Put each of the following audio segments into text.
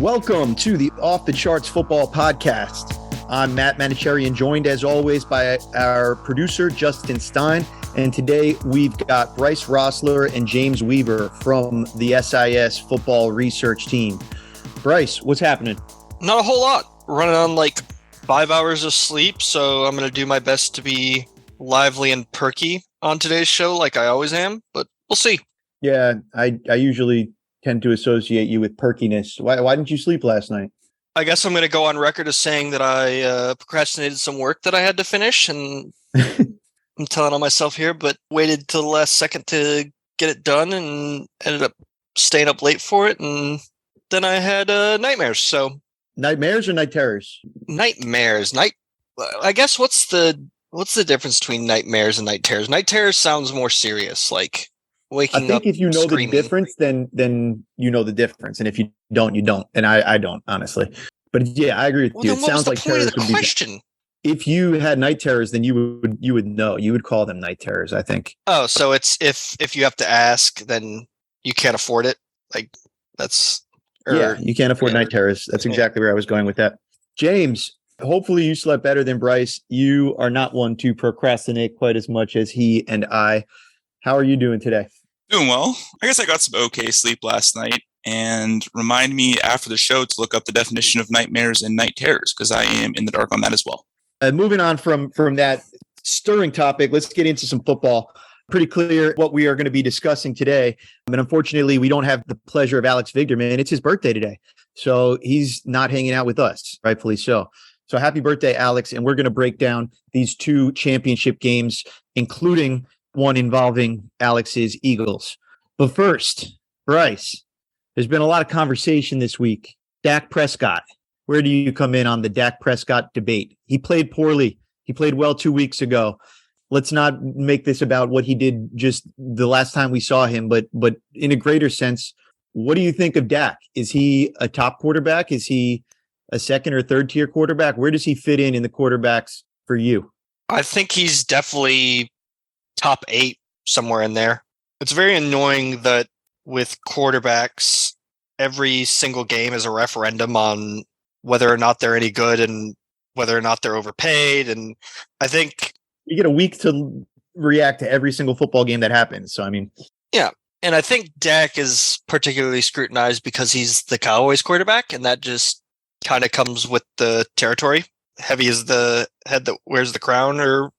Welcome to the Off the Charts Football Podcast. I'm Matt Manocherian, joined as always by our producer, Justin Stein. And today we've got Bryce Rossler and James Weaver from the SIS Football Research team. Bryce, what's happening? Not a whole lot. Running on like 5 hours of sleep, so I'm going to do my best to be lively and perky on today's show like I always am, but we'll see. Yeah, I usually tend to associate you with perkiness. Why didn't you sleep last night? I guess I'm going to go on record as saying that I procrastinated some work that I had to finish, and I'm telling on myself here, but waited till the last second to get it done and ended up staying up late for it, and then I had nightmares. So Nightmares or night terrors? Nightmares. I guess what's the difference between nightmares and night terrors? Night terrors sounds more serious, like waking up. I think if you know screaming. the difference, then you know the difference, and if you don't, you don't. And I don't, honestly. But yeah, I agree with you. It sounds like terrors would be. Question? If you had night terrors, then you would know. You would call them night terrors, I think. Oh, so it's if you have to ask, then you can't afford it. Like that's. Yeah, you can't afford night terrors. That's exactly where I was going with that. James, hopefully you slept better than Bryce. You are not one to procrastinate quite as much as he and I. How are you doing today? Doing well. I guess I got some okay sleep last night, and remind me after the show to look up the definition of nightmares and night terrors, because I am in the dark on that as well. Moving on from that stirring topic, let's get into some football. Pretty clear what we are going to be discussing today. And unfortunately, we don't have the pleasure of Alex Vigderman. It's his birthday today. So he's not hanging out with us, rightfully so. So happy birthday, Alex. And we're going to break down these two championship games, including one involving Alex's Eagles. But first, Bryce, there's been a lot of conversation this week. Dak Prescott. Where do you come in on the Dak Prescott debate? He played poorly. He played well 2 weeks ago. Let's not make this about what he did just the last time we saw him, but in a greater sense, what do you think of Dak? Is he a top quarterback? Is he a second or third tier quarterback? Where does he fit in the quarterbacks for you? I think he's definitely top 8, somewhere in there. It's very annoying that with quarterbacks, every single game is a referendum on whether or not they're any good and whether or not they're overpaid. And I think you get a week to react to every single football game that happens. So, I mean, yeah. And I think Dak is particularly scrutinized because he's the Cowboys quarterback, and that just kind of comes with the territory. Heavy is the head that wears the crown, or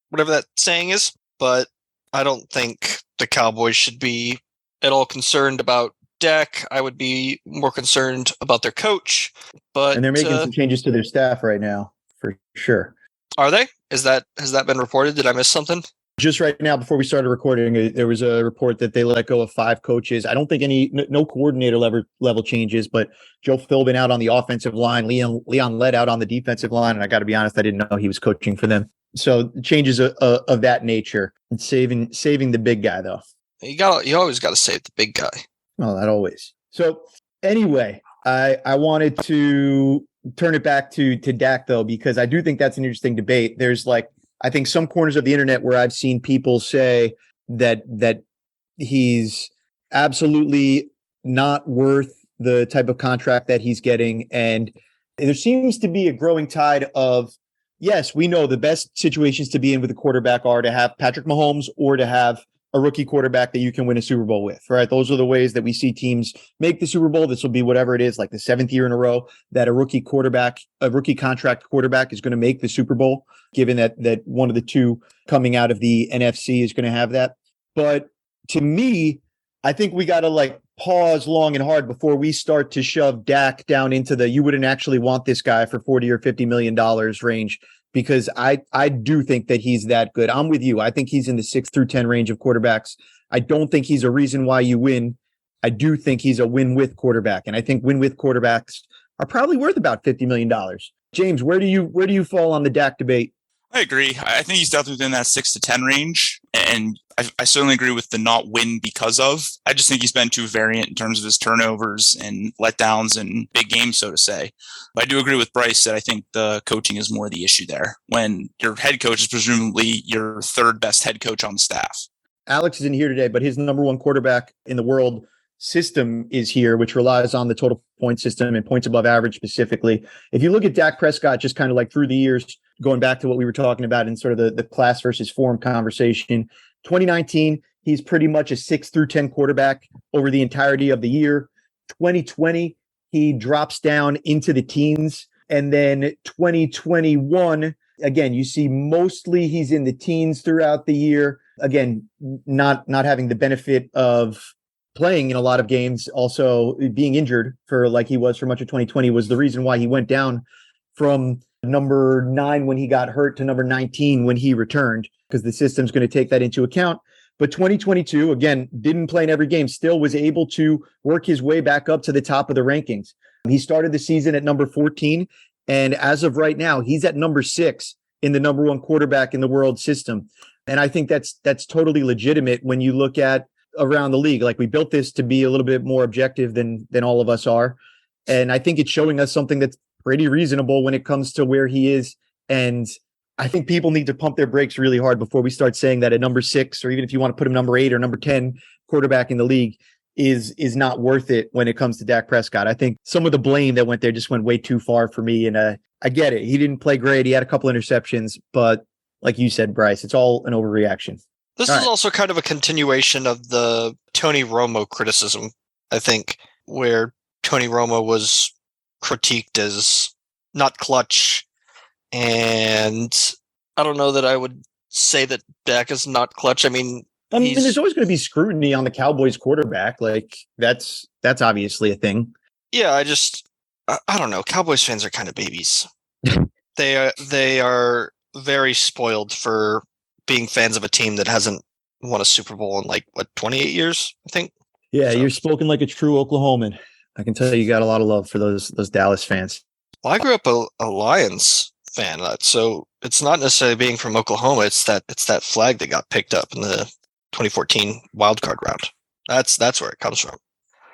whatever that saying is. But I don't think the Cowboys should be at all concerned about Dak. I would be more concerned about their coach. And they're making some changes to their staff right now, for sure. Are they? Has that been reported? Did I miss something? Just right now, before we started recording, there was a report that they let go of 5 coaches. I don't think no coordinator level changes, but Joe Philbin out on the offensive line, Leon Lett out on the defensive line, and I got to be honest, I didn't know he was coaching for them. So changes of that nature, and saving the big guy though. You always got to save the big guy. Well, not always. So anyway, I wanted to turn it back to Dak though, because I do think that's an interesting debate. There's I think some corners of the internet where I've seen people say that he's absolutely not worth the type of contract that he's getting. And there seems to be a growing tide of, yes, we know the best situations to be in with a quarterback are to have Patrick Mahomes or to have a rookie quarterback that you can win a Super Bowl with, right? Those are the ways that we see teams make the Super Bowl. This will be whatever it is, like the 7th year in a row that a rookie contract quarterback is going to make the Super Bowl, given that one of the two coming out of the NFC is going to have that. But to me, I think we got to pause long and hard before we start to shove Dak down into the, you wouldn't actually want this guy for $40 or $50 million range. Because I do think that he's that good. I'm with you. I think he's in the 6 through 10 range of quarterbacks. I don't think he's a reason why you win. I do think he's a win-with quarterback. And I think win-with quarterbacks are probably worth about $50 million. James, where do you fall on the Dak debate? I agree. I think he's definitely within that 6 to 10 range. And I certainly agree with the not win because of. I just think he's been too variant in terms of his turnovers and letdowns and big games, so to say. But I do agree with Bryce that I think the coaching is more the issue there when your head coach is presumably your third best head coach on the staff. Alex isn't here today, but his number one quarterback in the world system is here, which relies on the total point system and points above average specifically. If you look at Dak Prescott, just kind of like through the years, going back to what we were talking about in sort of the class versus form conversation, 2019, he's pretty much a 6 through 10 quarterback over the entirety of the year. 2020, he drops down into the teens. And then 2021, again, you see mostly he's in the teens throughout the year. Again, not having the benefit of playing in a lot of games, also being injured for like he was for much of 2020 was the reason why he went down from number 9 when he got hurt to number 19 when he returned, because the system's going to take that into account. But 2022, again, didn't play in every game, still was able to work his way back up to the top of the rankings. He started the season at number 14, and as of right now, he's at number 6 in the number 1 quarterback in the world system. And I think that's totally legitimate when you look at around the league. Like, we built this to be a little bit more objective than all of us are. And I think it's showing us something that's pretty reasonable when it comes to where he is. And I think people need to pump their brakes really hard before we start saying that a number 6, or even if you want to put him number 8 or number 10 quarterback in the league is not worth it when it comes to Dak Prescott. I think some of the blame that went there just went way too far for me. And I get it. He didn't play great. He had a couple interceptions, but like you said, Bryce, it's all an overreaction. This is also kind of a continuation of the Tony Romo criticism, I think, where Tony Romo was critiqued as not clutch. And I don't know that I would say that Dak is not clutch. I mean, there's always going to be scrutiny on the Cowboys quarterback. Like, that's obviously a thing. Yeah, I don't know. Cowboys fans are kind of babies. They are very spoiled for being fans of a team that hasn't won a Super Bowl in 28 years, I think. Yeah, so. You're spoken like a true Oklahoman. I can tell you got a lot of love for those Dallas fans. Well, I grew up a Lions fan, so it's not necessarily being from Oklahoma. It's that flag that got picked up in the 2014 wildcard round. That's where it comes from.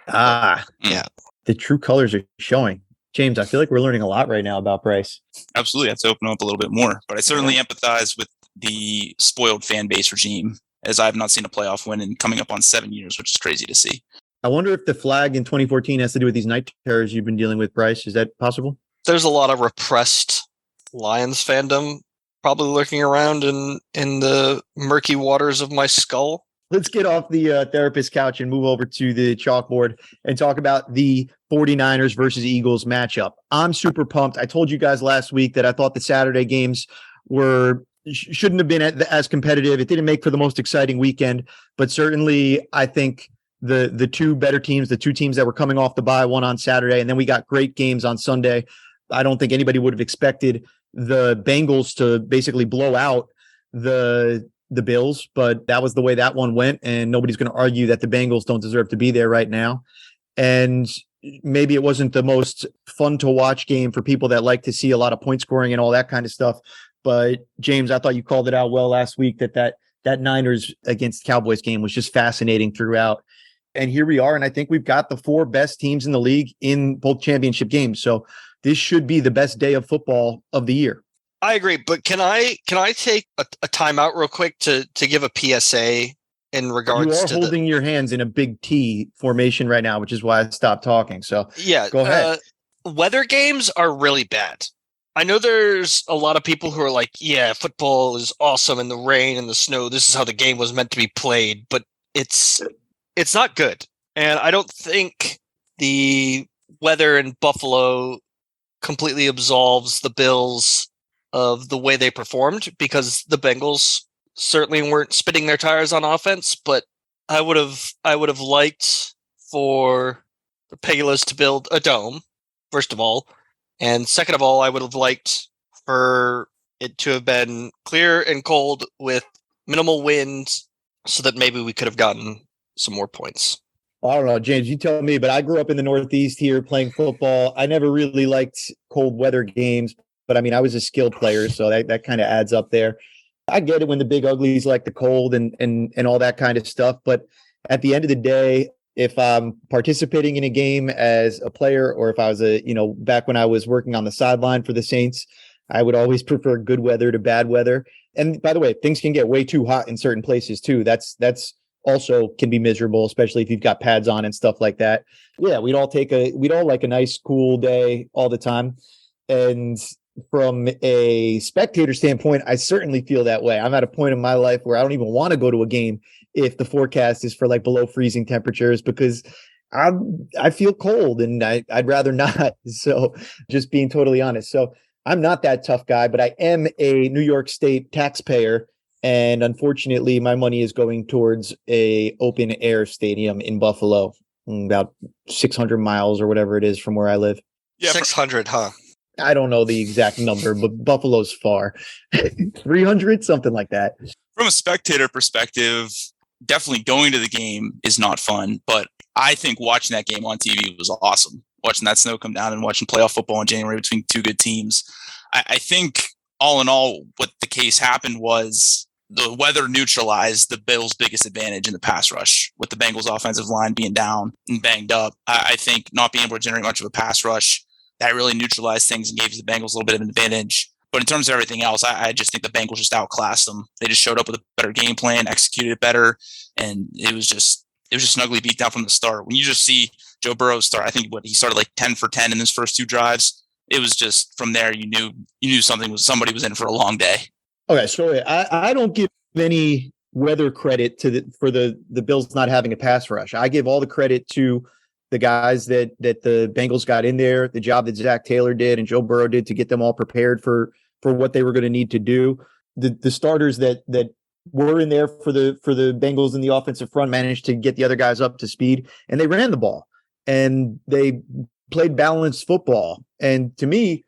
Yeah. The true colors are showing. James, I feel like we're learning a lot right now about Bryce. Absolutely. I have to open up a little bit more. But I certainly empathize with the spoiled fan base regime, as I have not seen a playoff win in coming up on 7 years, which is crazy to see. I wonder if the flag in 2014 has to do with these night terrors you've been dealing with, Bryce. Is that possible? There's a lot of repressed Lions fandom probably lurking around in the murky waters of my skull. Let's get off the therapist couch and move over to the chalkboard and talk about the 49ers versus Eagles matchup. I'm super pumped. I told you guys last week that I thought the Saturday games shouldn't have been as competitive. It didn't make for the most exciting weekend, but certainly I think the two better teams, the two teams that were coming off the bye, one on Saturday, and then we got great games on Sunday. I don't think anybody would have expected the Bengals to basically blow out the Bills, but that was the way that one went, and nobody's going to argue that the Bengals don't deserve to be there right now. And maybe it wasn't the most fun to watch game for people that like to see a lot of point scoring and all that kind of stuff. But James, I thought you called it out well last week that Niners against Cowboys game was just fascinating throughout. And here we are, and I think we've got the 4 best teams in the league in both championship games. So this should be the best day of football of the year. I agree, but can I take a timeout real quick to give a PSA in regards to holding your hands in a big T formation right now, which is why I stopped talking. So yeah, go ahead. Weather games are really bad. I know there's a lot of people who are like, yeah, football is awesome in the rain and the snow. This is how the game was meant to be played, but it's not good. And I don't think the weather in Buffalo completely absolves the Bills of the way they performed, because the Bengals certainly weren't spinning their tires on offense. But I would have liked for the Pegulas to build a dome, first of all, and second of all, I would have liked for it to have been clear and cold with minimal wind, so that maybe we could have gotten some more points. I don't know, James, you tell me, but I grew up in the Northeast here playing football. I never really liked cold weather games, but I mean, I was a skilled player, so that kind of adds up there. I get it when the big uglies like the cold and all that kind of stuff. But at the end of the day, if I'm participating in a game as a player, or if I was back when I was working on the sideline for the Saints, I would always prefer good weather to bad weather. And by the way, things can get way too hot in certain places too. That's also can be miserable, especially if you've got pads on and stuff like that. Yeah, we'd all like a nice cool day all the time. And from a spectator standpoint, I certainly feel that way. I'm at a point in my life where I don't even want to go to a game if the forecast is for like below freezing temperatures, because I feel cold and I'd rather not. So just being totally honest. So I'm not that tough guy, but I am a New York State taxpayer. And unfortunately, my money is going towards a open air stadium in Buffalo, about 600 miles or whatever it is from where I live. Yeah, 600, huh? I don't know the exact number, but Buffalo's far. 300, something like that. From a spectator perspective, definitely going to the game is not fun, but I think watching that game on TV was awesome. Watching that snow come down and watching playoff football in January between two good teams. I think all in all, what the case happened was the weather neutralized the Bills' biggest advantage in the pass rush, with the Bengals' offensive line being down and banged up. I think not being able to generate much of a pass rush, that really neutralized things and gave the Bengals a little bit of an advantage. But in terms of everything else, I just think the Bengals just outclassed them. They just showed up with a better game plan, executed it better, and it was just an ugly beatdown from the start. When you just see Joe Burrow start, I think he started like 10 for 10 in his first two drives. It was just from there you knew somebody was in for a long day. Okay, so I don't give any weather credit for the Bills not having a pass rush. I give all the credit to the guys that the Bengals got in there, the job that Zach Taylor did and Joe Burrow did to get them all prepared for what they were going to need to do. The starters that were in there for the Bengals in the offensive front managed to get the other guys up to speed, and they ran the ball and they played balanced football. And to me,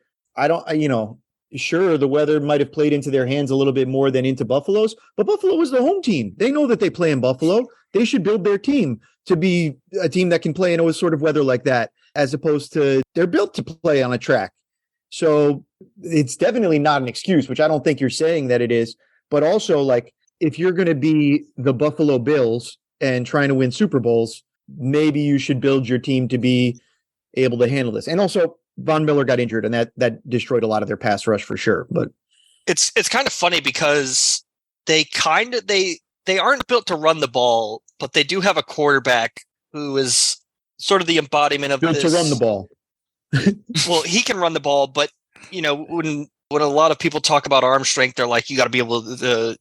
sure, the weather might have played into their hands a little bit more than into Buffalo's, but Buffalo was the home team. They know that they play in Buffalo. They should build their team to be a team that can play in a sort of weather like that, as opposed to they're built to play on a track. So it's definitely not an excuse, which I don't think you're saying that it is. But also, like, if you're going to be the Buffalo Bills and trying to win Super Bowls, maybe you should build your team to be able to handle this. And also, Von Miller got injured, and that destroyed a lot of their pass rush for sure. But it's kind of funny because they aren't built to run the ball, but they do have a quarterback who is sort of the embodiment of built this. To run the ball. Well, he can run the ball, but when a lot of people talk about arm strength, they're like, you got to be able to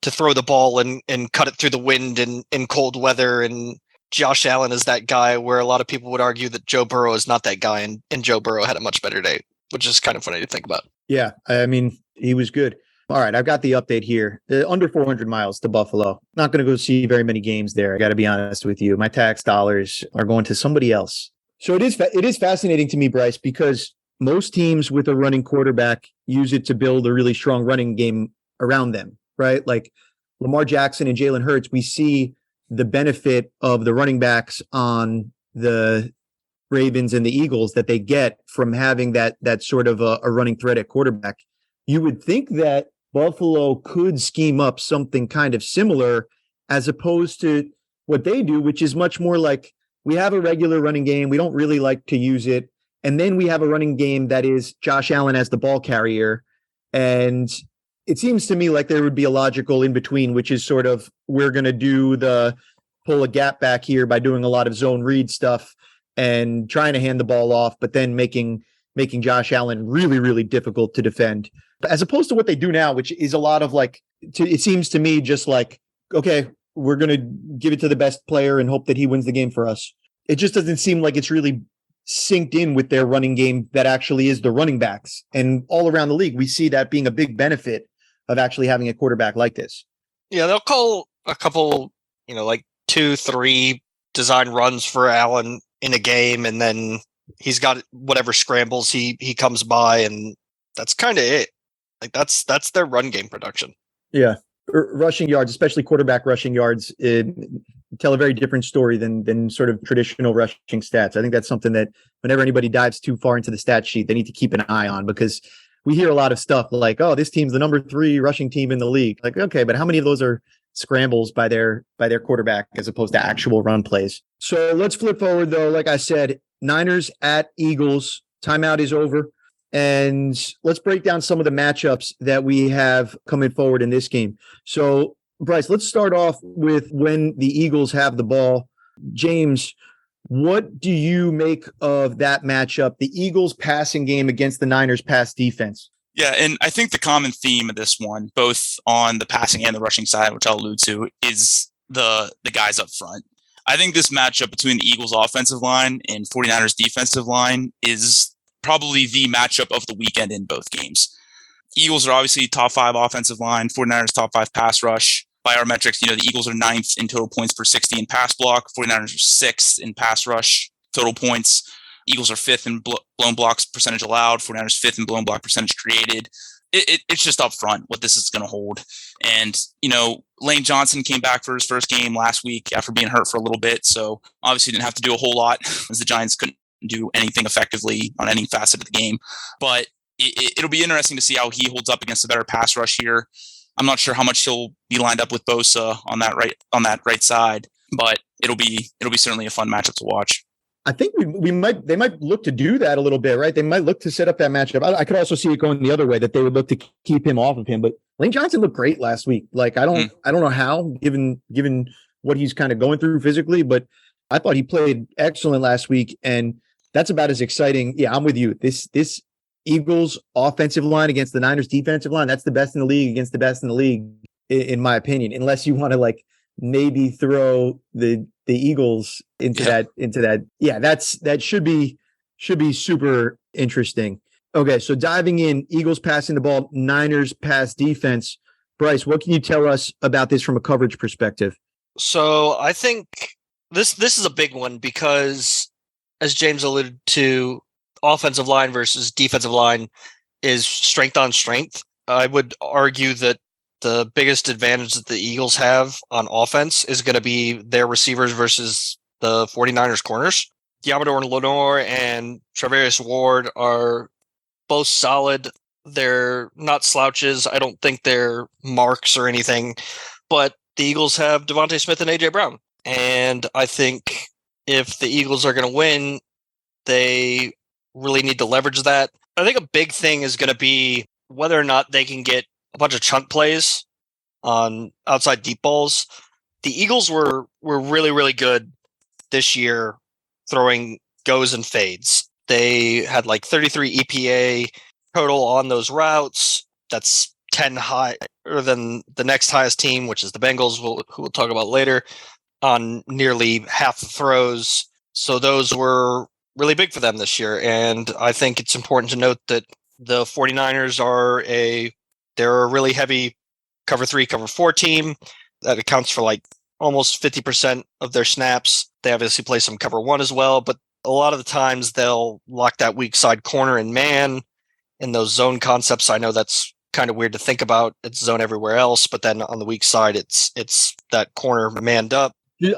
throw the ball and cut it through the wind in cold weather. And Josh Allen is that guy, where a lot of people would argue that Joe Burrow is not that guy, and Joe Burrow had a much better day, which is kind of funny to think about. Yeah, I mean, he was good. All right, I've got the update here. Under 400 miles to Buffalo. Not going to go see very many games there. I got to be honest with you. My tax dollars are going to somebody else. So it is fascinating to me, Bryce, because most teams with a running quarterback use it to build a really strong running game around them, right? Like Lamar Jackson and Jalen Hurts, we see the benefit of the running backs on the Ravens and the Eagles that they get from having that sort of a running threat at quarterback. You would think that Buffalo could scheme up something kind of similar, as opposed to what they do, which is much more like, we have a regular running game. We don't really like to use it. And then we have a running game that is Josh Allen as the ball carrier. And it seems to me like there would be a logical in between, which is sort of, we're going to do the pull a gap back here by doing a lot of zone read stuff and trying to hand the ball off, but then making Josh Allen really, really difficult to defend, as opposed to what they do now, which is a lot of like, it seems to me just like, okay, we're going to give it to the best player and hope that he wins the game for us. It just doesn't seem like it's really synced in with their running game that actually is the running backs. And all around the league, we see that being a big benefit of actually having a quarterback like this. Yeah, they'll call a couple, like 2-3 design runs for Allen in a game, and then he's got whatever scrambles he comes by, and that's kind of it. Like that's their run game production. Yeah. Rushing yards, especially quarterback rushing yards, tell a very different story than sort of traditional rushing stats. I think that's something that whenever anybody dives too far into the stat sheet, they need to keep an eye on, because we hear a lot of stuff like, oh, this team's the number 3 rushing team in the league. Like, okay, but how many of those are scrambles by their quarterback as opposed to actual run plays? So let's flip forward though. Like I said, Niners at Eagles. Timeout is over. And let's break down some of the matchups that we have coming forward in this game. So Bryce, let's start off with when the Eagles have the ball. James, what do you make of that matchup, the Eagles passing game against the Niners pass defense? Yeah, and I think the common theme of this one, both on the passing and the rushing side, which I'll allude to, is the guys up front. I think this matchup between the Eagles offensive line and 49ers defensive line is probably the matchup of the weekend in both games. Eagles are obviously top 5 offensive line, 49ers top 5 pass rush. By our metrics, the Eagles are 9th in total points per 60 in pass block. 49ers are 6th in pass rush total points. Eagles are 5th in blown blocks percentage allowed. 49ers 5th in blown block percentage created. It's just up front what this is going to hold. And, Lane Johnson came back for his first game last week after being hurt for a little bit. So obviously didn't have to do a whole lot as the Giants couldn't do anything effectively on any facet of the game. But it'll be interesting to see how he holds up against a better pass rush here. I'm not sure how much he'll be lined up with Bosa on that right side, but it'll be certainly a fun matchup to watch. I think they might look to do that a little bit, right? They might look to set up that matchup. I could also see it going the other way, that they would look to keep him off of him. But Lane Johnson looked great last week. Like I don't know how, given what he's kind of going through physically, but I thought he played excellent last week, and that's about as exciting. Yeah, I'm with you. This Eagles offensive line against the Niners defensive line, that's the best in the league against the best in the league, in my opinion, unless you want to maybe throw the Eagles into that. Yeah, that should be super interesting. Okay, so diving in, Eagles passing the ball, Niners pass defense. Bryce, what can you tell us about this from a coverage perspective? So I think this is a big one because, as James alluded to, offensive line versus defensive line is strength on strength. I would argue that the biggest advantage that the Eagles have on offense is going to be their receivers versus the 49ers corners. Diamador Lenore and Travarius Ward are both solid. They're not slouches. I don't think they're marks or anything, but the Eagles have Devontae Smith and AJ Brown. And I think if the Eagles are going to win, they really need to leverage that. I think a big thing is going to be whether or not they can get a bunch of chunk plays on outside deep balls. The Eagles were really, really good this year throwing goes and fades. They had 33 EPA total on those routes. That's 10 higher than the next highest team, which is the Bengals, who we'll talk about later, on nearly half the throws. So those were really big for them this year. And I think it's important to note that the 49ers they're a really heavy cover 3, cover 4 team that accounts for almost 50% of their snaps. They obviously play some cover 1 as well, but a lot of the times they'll lock that weak side corner and man in those zone concepts. I know that's kind of weird to think about. It's zone everywhere else, but then on the weak side, it's that corner manned up.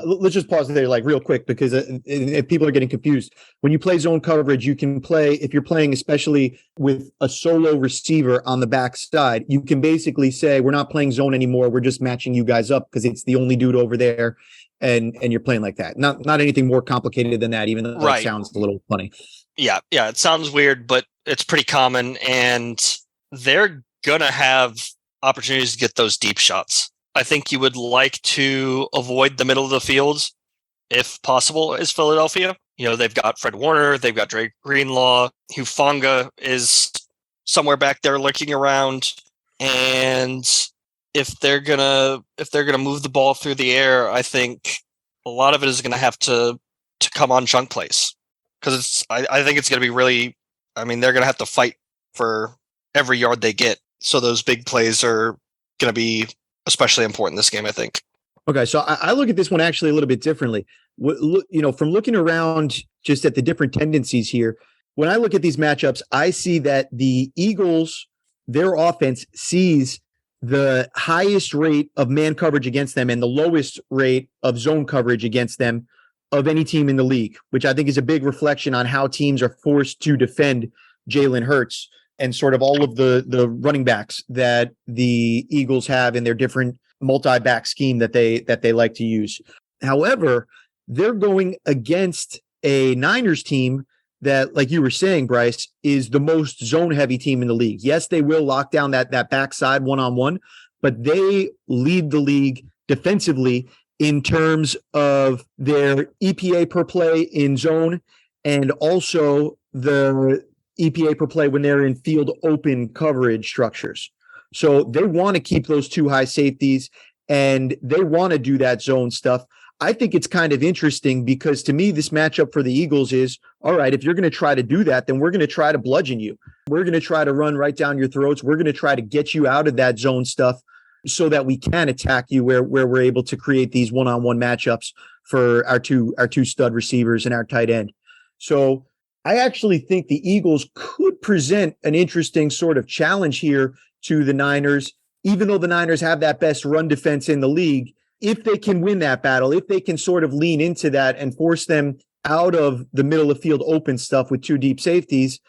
Let's just pause there real quick, because if people are getting confused, when you play zone coverage, you can play, if you're playing especially with a solo receiver on the back side, you can basically say, we're not playing zone anymore. We're just matching you guys up because it's the only dude over there. And you're playing like that. Not anything more complicated than that, even though that sounds a little funny. Yeah. It sounds weird, but it's pretty common. And they're going to have opportunities to get those deep shots. I think you would like to avoid the middle of the field if possible as Philadelphia. They've got Fred Warner, they've got Drake Greenlaw, Hufanga is somewhere back there lurking around. And if they're gonna move the ball through the air, I think a lot of it is gonna have to come on chunk plays. Because I think it's gonna be really, they're gonna have to fight for every yard they get. So those big plays are gonna be especially important this game, I think. Okay, so I look at this one actually a little bit differently. From looking around just at the different tendencies here, when I look at these matchups, I see that the Eagles, their offense sees the highest rate of man coverage against them and the lowest rate of zone coverage against them of any team in the league, which I think is a big reflection on how teams are forced to defend Jalen Hurts and sort of all of the running backs that the Eagles have in their different multi-back scheme that they like to use. However, they're going against a Niners team that, like you were saying, Bryce, is the most zone-heavy team in the league. Yes, they will lock down that backside one-on-one, but they lead the league defensively in terms of their EPA per play in zone and also the EPA per play when they're in field open coverage structures. So they want to keep those two high safeties and they want to do that zone stuff. I think it's kind of interesting because to me, this matchup for the Eagles is, all right, if you're going to try to do that, then we're going to try to bludgeon you. We're going to try to run right down your throats. We're going to try to get you out of that zone stuff so that we can attack you where we're able to create these one-on-one matchups for our two stud receivers and our tight end. So I actually think the Eagles could present an interesting sort of challenge here to the Niners, even though the Niners have that best run defense in the league. If they can win that battle, if they can sort of lean into that and force them out of the middle of field open stuff with two deep safeties,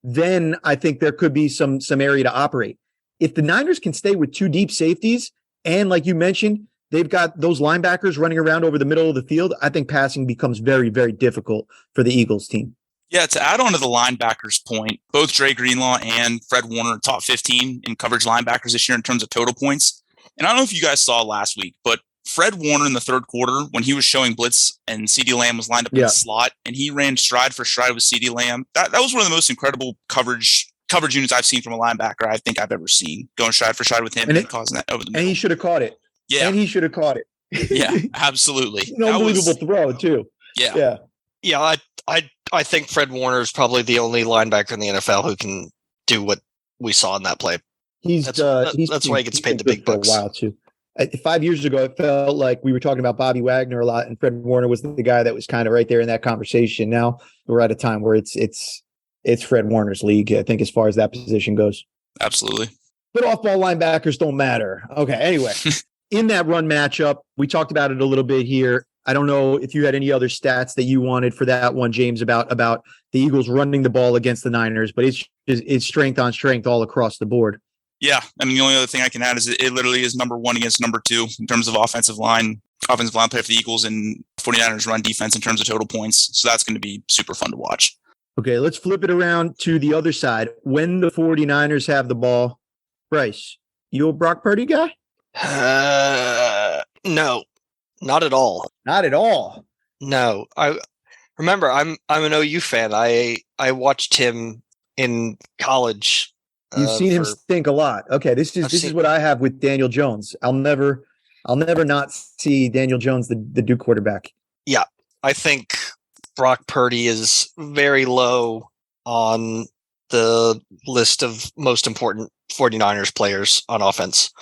then I think there could be some area to operate. If the Niners can stay with two deep safeties, and like you mentioned, they've got those linebackers running around over the middle of the field, I think passing becomes very, very difficult for the Eagles team. Yeah, to add on to the linebackers point, both Dre Greenlaw and Fred Warner are top 15 in coverage linebackers this year in terms of total points. And I don't know if you guys saw last week, but Fred Warner in the third quarter, when he was showing blitz and CeeDee Lamb was lined up in the slot and he ran stride for stride with CeeDee Lamb, that was one of the most incredible coverage units I've seen from a linebacker I think I've ever seen, going stride for stride with him and causing that over the middle. And he should have caught it. Yeah. And he should have caught it. Yeah, absolutely. An unbelievable throw, too. Yeah. Yeah, I think Fred Warner is probably the only linebacker in the NFL who can do what we saw in that play. That's why he gets paid the big bucks. For a while, too. 5 years ago, it felt like we were talking about Bobby Wagner a lot, and Fred Warner was the guy that was kind of right there in that conversation. Now we're at a time where it's Fred Warner's league, I think, as far as that position goes. Absolutely. But off-ball linebackers don't matter. Okay, anyway, in that run matchup, we talked about it a little bit here. I don't know if you had any other stats that you wanted for that one, James, about the Eagles running the ball against the Niners, but it's strength on strength all across the board. Yeah, I mean, the only other thing I can add is it literally is number one against number two in terms of offensive line play for the Eagles and 49ers run defense in terms of total points. So that's going to be super fun to watch. Okay, let's flip it around to the other side. When the 49ers have the ball, Bryce, you a Brock Purdy guy? No, not at all. Not at all. No, I'm an OU fan. I watched him in college. You've seen him stink a lot. Okay, this is what I have with Daniel Jones. I'll never not see Daniel Jones, the Duke quarterback. Yeah, I think Brock Purdy is very low on the list of most important 49ers players on offense.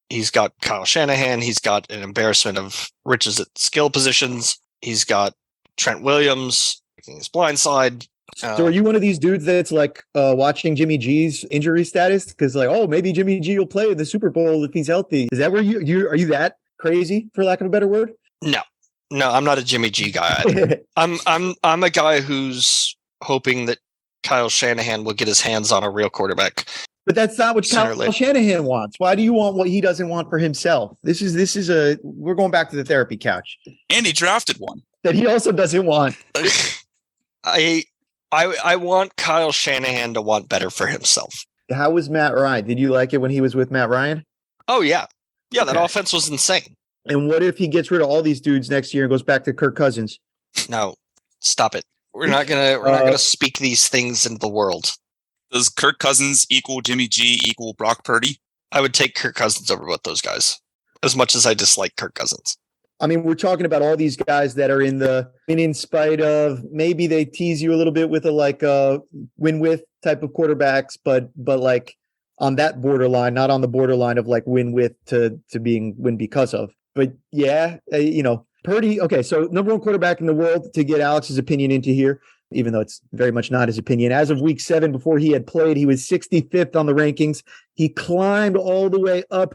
He's got Kyle Shanahan. He's got an embarrassment of riches at skill positions. He's got Trent Williams taking his blind side. So are you one of these dudes that's like watching Jimmy G's injury status? Because like, oh, maybe Jimmy G will play in the Super Bowl if he's healthy. Is that where are you that crazy, for lack of a better word? No, I'm not a Jimmy G guy. I'm a guy who's hoping that Kyle Shanahan will get his hands on a real quarterback. But that's not what Kyle Shanahan wants. Why do you want what he doesn't want for himself? We're going back to the therapy couch. And he drafted one that he also doesn't want. I want Kyle Shanahan to want better for himself. How was Matt Ryan? Did you like it when he was with Matt Ryan? Oh yeah. Yeah, okay. That offense was insane. And what if he gets rid of all these dudes next year and goes back to Kirk Cousins? No, stop it. We're not gonna speak these things into the world. Does Kirk Cousins equal Jimmy G equal Brock Purdy? I would take Kirk Cousins over both those guys, as much as I dislike Kirk Cousins. I mean, we're talking about all these guys that are in spite of, maybe they tease you a little bit with a win with type of quarterbacks, but like on that borderline, not on the borderline of like win with to being win because of. But yeah, Purdy. Okay, so number one quarterback in the world, to get Alex's opinion into here, even though it's very much not his opinion. As of week 7, before he had played, he was 65th on the rankings. He climbed all the way up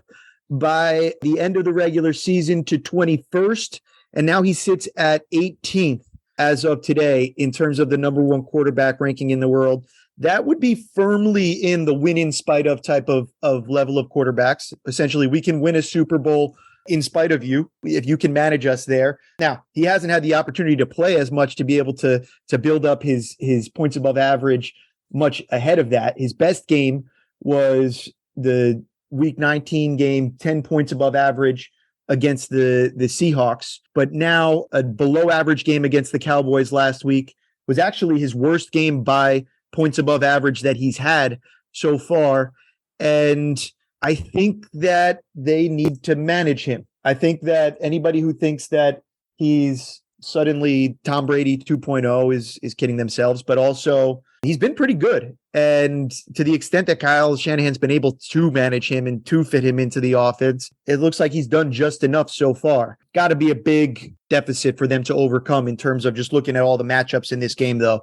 by the end of the regular season to 21st, and now he sits at 18th as of today in terms of the number one quarterback ranking in the world. That would be firmly in the win in spite of type of level of quarterbacks. Essentially, we can win a Super Bowl in spite of you if you can manage us there. Now, he hasn't had the opportunity to play as much to be able to build up his points above average much ahead of that. His best game was the week 19 game, 10 points above average against the Seahawks, but now a below average game against the Cowboys last week was actually his worst game by points above average that he's had so far. And I think that they need to manage him. I think that anybody who thinks that he's suddenly Tom Brady 2.0 is kidding themselves, but also he's been pretty good. And to the extent that Kyle Shanahan's been able to manage him and to fit him into the offense, it looks like he's done just enough so far. Got to be a big deficit for them to overcome in terms of just looking at all the matchups in this game, though.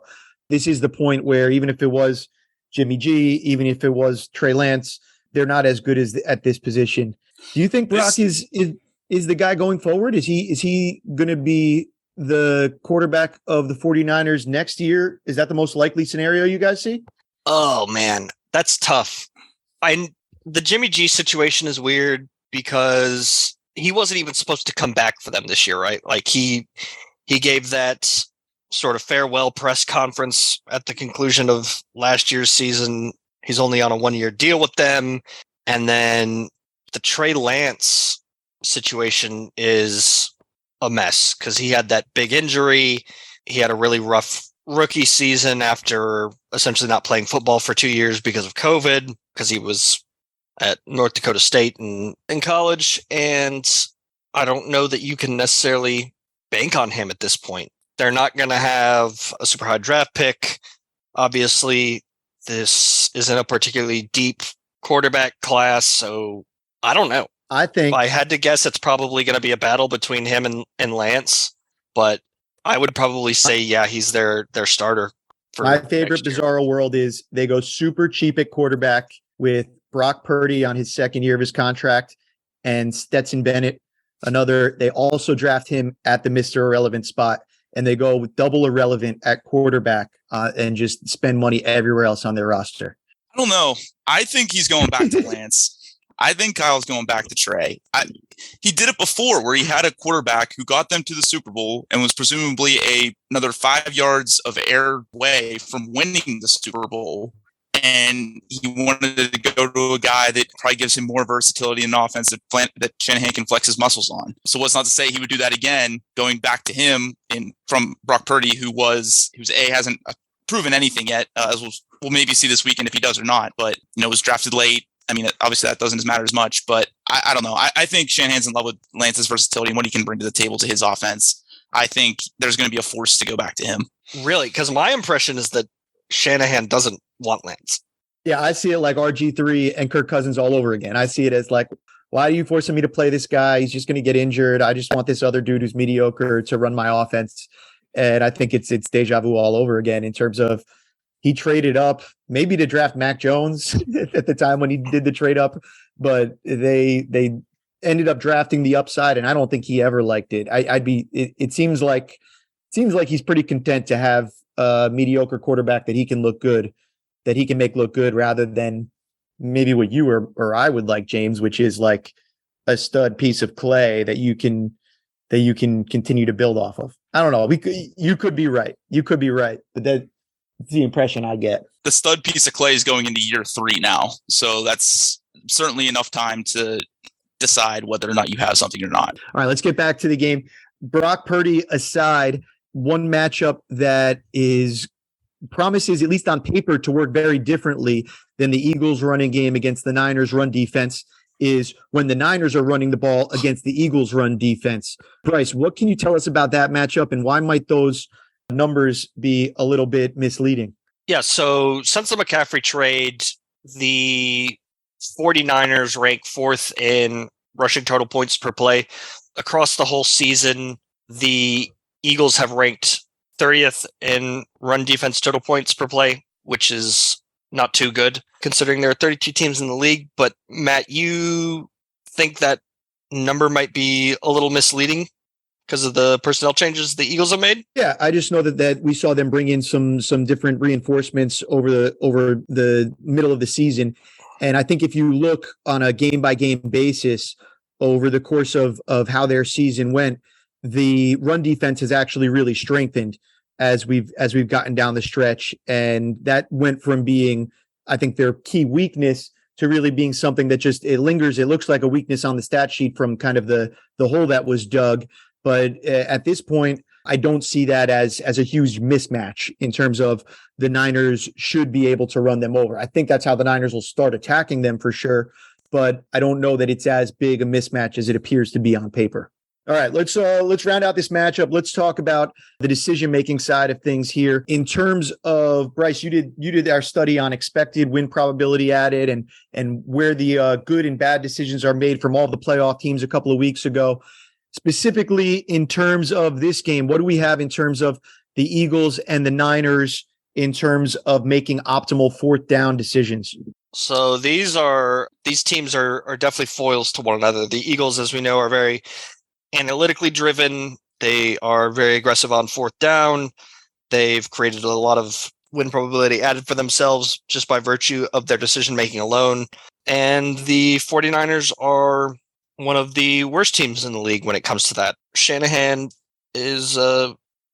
This is the point where even if it was Jimmy G, even if it was Trey Lance, they're not as good as at this position. Do you think Brock is the guy going forward? Is he going to be the quarterback of the 49ers next year? Is that the most likely scenario you guys see? Oh man, that's tough. The Jimmy G situation is weird because he wasn't even supposed to come back for them this year, right? Like he gave that sort of farewell press conference at the conclusion of last year's season. He's only on a 1-year deal with them. And then the Trey Lance situation is a mess because he had that big injury. He had a really rough rookie season after essentially not playing football for 2 years because of COVID, because he was at North Dakota State in college. And I don't know that you can necessarily bank on him at this point. They're not going to have a super high draft pick. Obviously, this isn't a particularly deep quarterback class, so I don't know. I think if I had to guess, it's probably going to be a battle between him and Lance, but I would probably say, yeah, he's their starter. My favorite bizarro world is they go super cheap at quarterback with Brock Purdy on his second year of his contract and Stetson Bennett, another. They also draft him at the Mr. Irrelevant spot, and they go with double irrelevant at quarterback and just spend money everywhere else on their roster. I don't know. I think he's going back to Lance. I think Kyle's going back to Trey. He did it before where he had a quarterback who got them to the Super Bowl and was presumably another 5 yards of air away from winning the Super Bowl. And he wanted to go to a guy that probably gives him more versatility in offense that Shanahan can flex his muscles on. So what's not to say he would do that again, going back to him from Brock Purdy, who hasn't proven anything yet, as we'll maybe see this weekend if he does or not, but was drafted late. I mean, obviously that doesn't matter as much, but I don't know. I think Shanahan's in love with Lance's versatility and what he can bring to the table to his offense. I think there's going to be a force to go back to him. Really? Because my impression is that Shanahan doesn't want Lance. Yeah, I see it like RG3 and Kirk Cousins all over again. I see it as like, why are you forcing me to play this guy? He's just going to get injured. I just want this other dude who's mediocre to run my offense. And I think it's deja vu all over again in terms of he traded up maybe to draft Mac Jones at the time when he did the trade up, but they ended up drafting the upside, and I don't think he ever liked it. It seems like he's pretty content to have a mediocre quarterback that he can make look good rather than maybe what you or I would like, James, which is like a stud piece of clay that you can continue to build off of. I don't know. You could be right. But that's the impression I get. The stud piece of clay is going into year 3 now. So that's certainly enough time to decide whether or not you have something or not. All right, let's get back to the game. Brock Purdy aside, one matchup that promises, at least on paper, to work very differently than the Eagles running game against the Niners run defense is when the Niners are running the ball against the Eagles run defense. Bryce, what can you tell us about that matchup, and why might those numbers be a little bit misleading? Yeah, so since the McCaffrey trade, the 49ers rank 4th in rushing total points per play. Across the whole season, the Eagles have ranked 30th in run defense total points per play, which is not too good considering there are 32 teams in the league. But Matt, you think that number might be a little misleading because of the personnel changes the Eagles have made? Yeah, I just know that we saw them bring in some different reinforcements over the middle of the season. And I think if you look on a game by game basis over the course of how their season went, the run defense has actually really strengthened as we've gotten down the stretch. And that went from being, I think, their key weakness to really being something that just it lingers. It looks like a weakness on the stat sheet from kind of the hole that was dug. But at this point, I don't see that as a huge mismatch in terms of the Niners should be able to run them over. I think that's how the Niners will start attacking them for sure. But I don't know that it's as big a mismatch as it appears to be on paper. All right, let's round out this matchup. Let's talk about the decision-making side of things here. In terms of Bryce, you did our study on expected win probability added and where the good and bad decisions are made from all the playoff teams a couple of weeks ago. Specifically, in terms of this game, what do we have in terms of the Eagles and the Niners in terms of making optimal fourth down decisions? So these teams are definitely foils to one another. The Eagles, as we know, are very analytically driven. They are very aggressive on fourth down. They've created a lot of win probability added for themselves just by virtue of their decision making alone. And the 49ers are one of the worst teams in the league when it comes to that. Shanahan is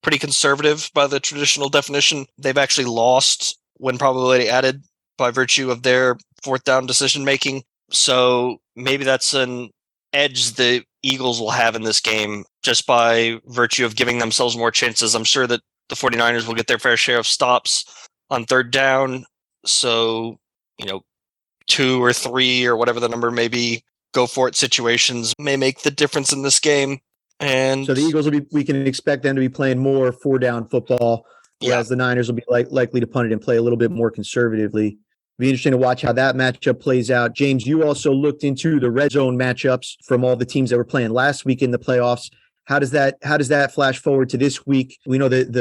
pretty conservative by the traditional definition. They've actually lost win probability added by virtue of their fourth down decision making. So maybe that's an edge the Eagles will have in this game just by virtue of giving themselves more chances. I'm sure that the 49ers will get their fair share of stops on third down. So, 2 or 3 or whatever the number may be, go for it situations may make the difference in this game. And so the Eagles we can expect them to be playing more 4-down football, whereas the Niners will be likely to punt it and play a little bit more conservatively. Be interesting to watch how that matchup plays out. James, you also looked into the red zone matchups from all the teams that were playing last week in the playoffs. How does that flash forward to this week? We know that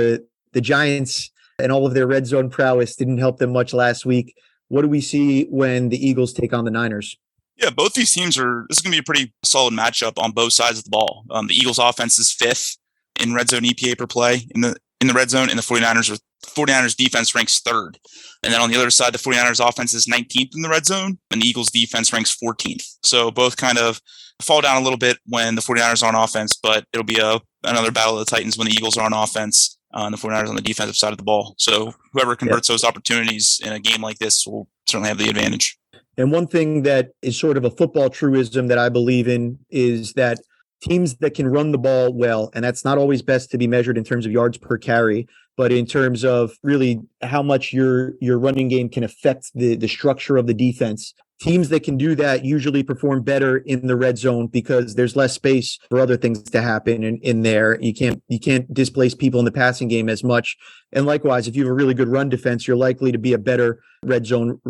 the Giants and all of their red zone prowess didn't help them much last week. What do we see when the Eagles take on the Niners? Yeah, both these teams this is going to be a pretty solid matchup on both sides of the ball. The Eagles offense is 5th in red zone EPA per play in the red zone, and the 49ers defense ranks 3rd. And then on the other side, the 49ers offense is 19th in the red zone, and the Eagles defense ranks 14th. So both kind of fall down a little bit when the 49ers are on offense, but it'll be another battle of the Titans when the Eagles are on offense and the 49ers on the defensive side of the ball. So whoever converts those opportunities in a game like this will certainly have the advantage. And one thing that is sort of a football truism that I believe in is that teams that can run the ball well, and that's not always best to be measured in terms of yards per carry, but in terms of really how much your running game can affect the structure of the defense. Teams that can do that usually perform better in the red zone because there's less space for other things to happen in there. You can't displace people in the passing game as much. And likewise, if you have a really good run defense, you're likely to be a better red zone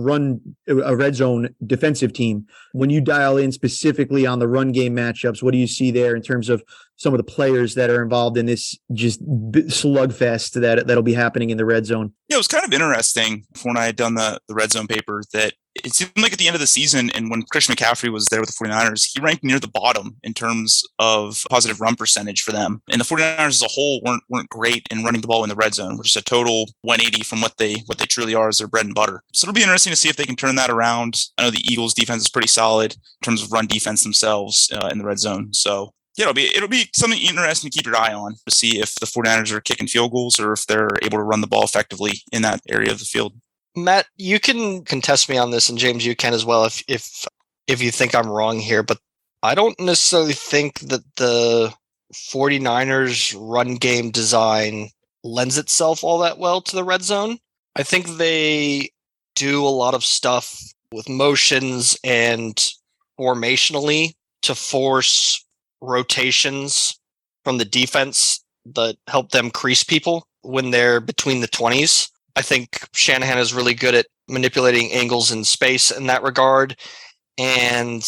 defensive team. When you dial in specifically on the run game matchups, what do you see there in terms of some of the players that are involved in this just slugfest that'll be happening in the red zone? Yeah, it was kind of interesting when I had done the red zone paper that it seemed like at the end of the season and when Christian McCaffrey was there with the 49ers, he ranked near the bottom in terms of positive run percentage for them. And the 49ers as a whole weren't great in running the ball in the red zone, which is a total 180 from what they truly are as their bread and butter. So it'll be interesting to see if they can turn that around. I know the Eagles defense is pretty solid in terms of run defense themselves in the red zone. So yeah, it'll be something interesting to keep your eye on to see if the 49ers are kicking field goals or if they're able to run the ball effectively in that area of the field. Matt, you can contest me on this, and James, you can as well if you think I'm wrong here, but I don't necessarily think that the 49ers run game design lends itself all that well to the red zone. I think they do a lot of stuff with motions and formationally to force rotations from the defense that help them crease people when they're between the 20s. I think Shanahan is really good at manipulating angles in space in that regard. And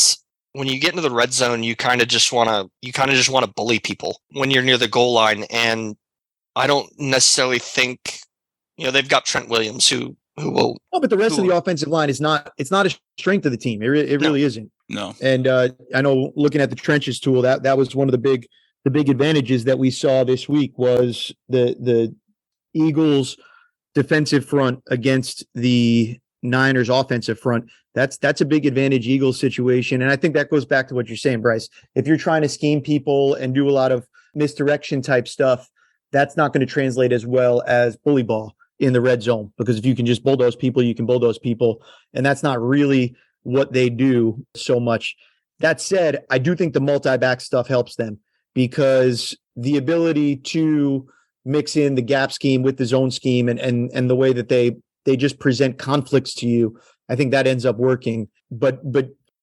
when you get into the red zone, you kind of just want to bully people when you're near the goal line. And I don't necessarily think, they've got Trent Williams who will. Oh, but the rest of the offensive line it's not a strength of the team. It really isn't. No. And I know looking at the trenches tool, that was one of the big advantages that we saw this week was the Eagles defensive front against the Niners offensive front. That's a big advantage Eagles situation. And I think that goes back to what you're saying, Bryce. If you're trying to scheme people and do a lot of misdirection type stuff, that's not going to translate as well as bully ball in the red zone, because if you can just bulldoze people, you can bulldoze people. And that's not really what they do so much. That said, I do think the multi-back stuff helps them because the ability to mix in the gap scheme with the zone scheme and the way that they just present conflicts to you, I think that ends up working. But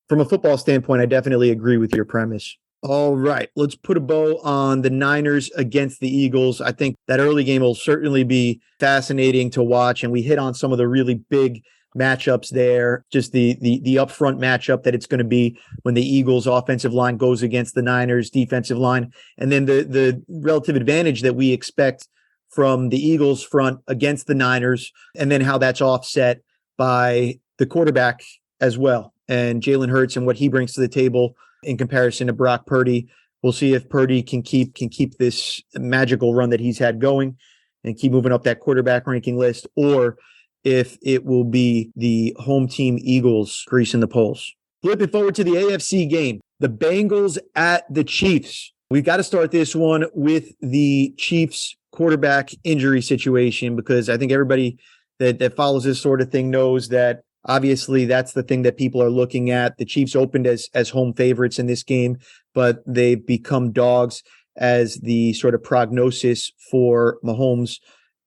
from a football standpoint, I definitely agree with your premise. All right, let's put a bow on the Niners against the Eagles. I think that early game will certainly be fascinating to watch, and we hit on some of the really big matchups there. Just the upfront matchup that it's going to be when the Eagles offensive line goes against the Niners defensive line, and then the relative advantage that we expect from the Eagles front against the Niners, and then how that's offset by the quarterback as well, and Jalen Hurts and what he brings to the table in comparison to Brock Purdy. We'll see if Purdy can keep this magical run that he's had going and keep moving up that quarterback ranking list, or if it will be the home team Eagles greasing the polls. Flipping forward to the AFC game, the Bengals at the Chiefs. We've got to start this one with the Chiefs quarterback injury situation, because I think everybody that follows this sort of thing knows that obviously that's the thing that people are looking at. The Chiefs opened as home favorites in this game, but they've become dogs as the sort of prognosis for Mahomes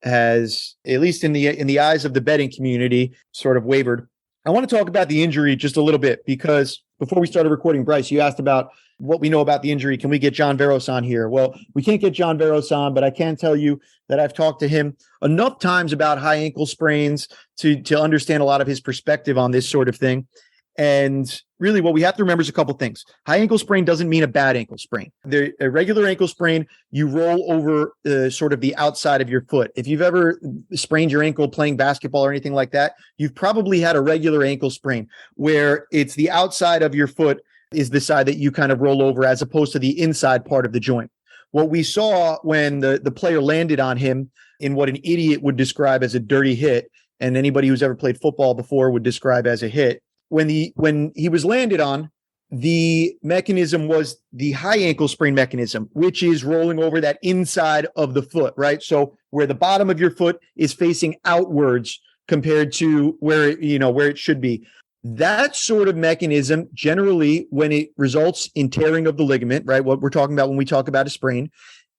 has, at least in the eyes of the betting community, sort of wavered. I want to talk about the injury just a little bit, because before we started recording, Bryce, you asked about what we know about the injury. Can we get John Veros on here? Well, we can't get John Veros on, but I can tell you that I've talked to him enough times about high ankle sprains to understand a lot of his perspective on this sort of thing. And really what we have to remember is a couple things. High ankle sprain doesn't mean a bad ankle sprain. A regular ankle sprain, you roll over sort of the outside of your foot. If you've ever sprained your ankle playing basketball or anything like that, you've probably had a regular ankle sprain where it's the outside of your foot is the side that you kind of roll over as opposed to the inside part of the joint. What we saw when the player landed on him in what an idiot would describe as a dirty hit, and anybody who's ever played football before would describe as a hit, when he was landed on, the mechanism was the high ankle sprain mechanism, which is rolling over that inside of the foot, right? So where the bottom of your foot is facing outwards compared to where it should be. That sort of mechanism, generally, when it results in tearing of the ligament, right? What we're talking about when we talk about a sprain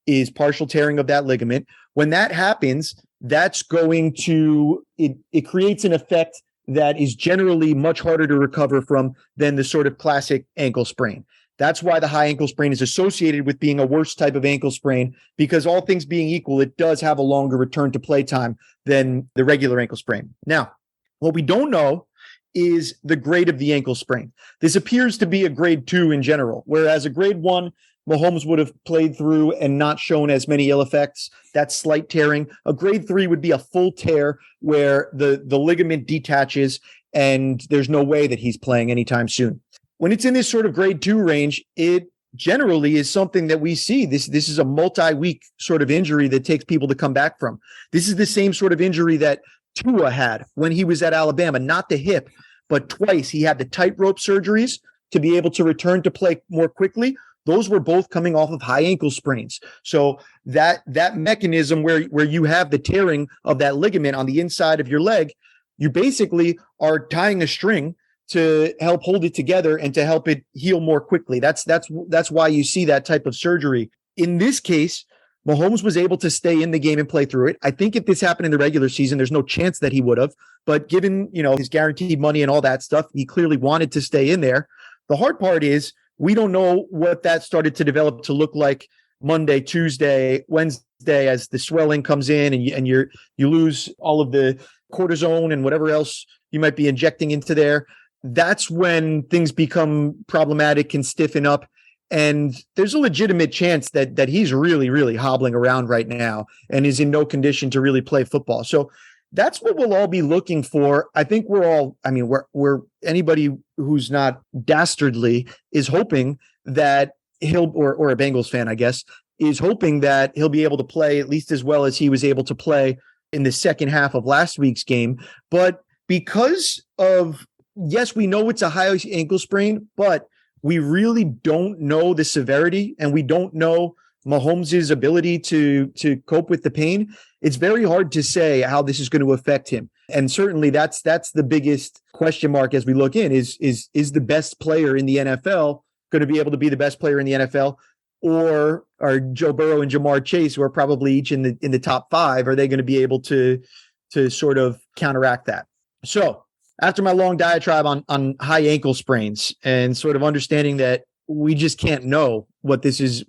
is partial tearing of that ligament. When that happens, that's going to, it creates an effect that is generally much harder to recover from than the sort of classic ankle sprain. That's why the high ankle sprain is associated with being a worse type of ankle sprain, because all things being equal, it does have a longer return to play time than the regular ankle sprain. Now, what we don't know is the grade of the ankle sprain. This appears to be a grade 2 in general, whereas a grade 1, Mahomes would have played through and not shown as many ill effects. That's slight tearing. A grade 3 would be a full tear where the ligament detaches and there's no way that he's playing anytime soon. When it's in this sort of grade 2 range, it generally is something that we see. This is a multi-week sort of injury that takes people to come back from. This is the same sort of injury that Tua had when he was at Alabama, not the hip, but twice he had the tightrope surgeries to be able to return to play more quickly. Those were both coming off of high ankle sprains. So that mechanism where you have the tearing of that ligament on the inside of your leg, you basically are tying a string to help hold it together and to help it heal more quickly. That's why you see that type of surgery. In this case, Mahomes was able to stay in the game and play through it. I think if this happened in the regular season, there's no chance that he would have. But given, his guaranteed money and all that stuff, he clearly wanted to stay in there. The hard part is we don't know what that started to develop to look like Monday, Tuesday, Wednesday, as the swelling comes in and you lose all of the cortisone and whatever else you might be injecting into there. That's when things become problematic and stiffen up. And there's a legitimate chance that he's really, really hobbling around right now and is in no condition to really play football. So that's what we'll all be looking for. I think we're anybody who's not dastardly is hoping that he'll, or a Bengals fan, I guess, is hoping that he'll be able to play at least as well as he was able to play in the second half of last week's game. But because of, yes, we know it's a high ankle sprain, but we really don't know the severity and we don't know Mahomes' ability to cope with the pain. It's very hard to say how this is going to affect him. And certainly that's the biggest question mark as we look in is the best player in the NFL going to be able to be the best player in the NFL? Or are Joe Burrow and Jamar Chase, who are probably each in the top 5, are they going to be able to sort of counteract that? So after my long diatribe on high ankle sprains and sort of understanding that we just can't know what this is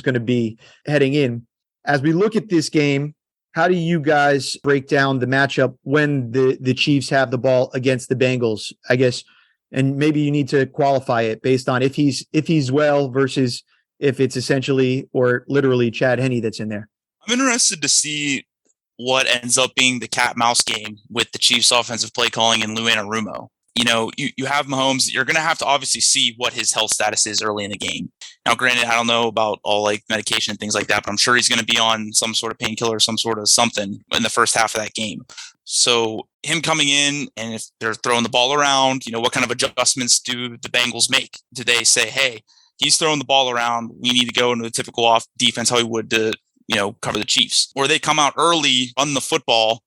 going to be heading in, as we look at this game, how do you guys break down the matchup when the Chiefs have the ball against the Bengals, I guess? And maybe you need to qualify it based on if he's well versus if it's essentially or literally Chad Henne that's in there. I'm interested to see what ends up being the cat-mouse game with the Chiefs offensive play calling and Lou Anarumo. You have Mahomes. You're going to have to obviously see what his health status is early in the game. Now, granted, I don't know about all like medication and things like that, but I'm sure he's going to be on some sort of painkiller, some sort of something in the first half of that game. So him coming in, and if they're throwing the ball around, what kind of adjustments do the Bengals make? Do they say, hey, he's throwing the ball around, we need to go into the typical off defense how he would to, cover the Chiefs? Or they come out early, run the football,